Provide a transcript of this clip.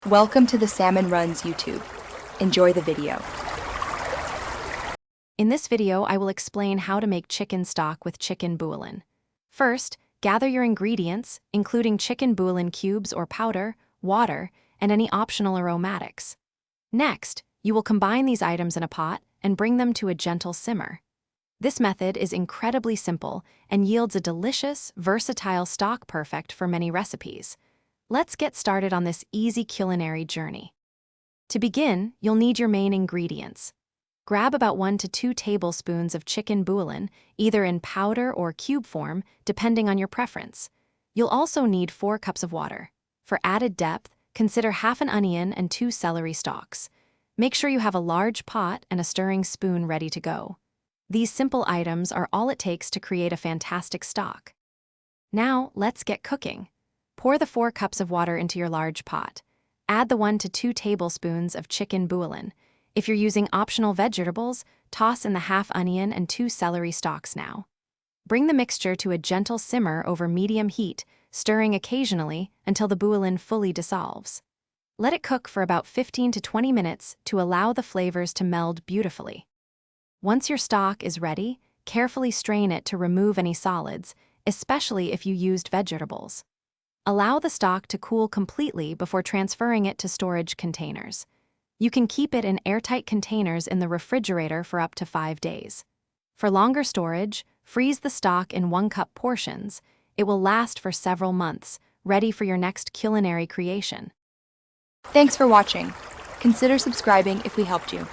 Welcome to the Salmon Runs YouTube. Enjoy the video. In this video, I will explain how to make chicken stock with chicken bouillon. First, gather your ingredients, including chicken bouillon cubes or powder, water, and any optional aromatics. Next, you will combine these items in a pot and bring them to a gentle simmer. This method is incredibly simple and yields a delicious, versatile stock perfect for many recipes. Let's get started on this easy culinary journey. To begin, you'll need your main ingredients. Grab about 1 to 2 tablespoons of chicken bouillon, either in powder or cube form, depending on your preference. You'll also need 4 cups of water. For added depth, consider half an onion and 2 celery stalks. Make sure you have a large pot and a stirring spoon ready to go. These simple items are all it takes to create a fantastic stock. Now, let's get cooking. Pour the 4 cups of water into your large pot. Add the 1 to 2 tablespoons of chicken bouillon. If you're using optional vegetables, toss in the half onion and 2 celery stalks now. Bring the mixture to a gentle simmer over medium heat, stirring occasionally until the bouillon fully dissolves. Let it cook for about 15 to 20 minutes to allow the flavors to meld beautifully. Once your stock is ready, carefully strain it to remove any solids, especially if you used vegetables. Allow the stock to cool completely before transferring it to storage containers. You can keep it in airtight containers in the refrigerator for up to 5 days. For longer storage, freeze the stock in 1-cup portions. It will last for several months, ready for your next culinary creation. Thanks for watching. Consider subscribing if we helped you.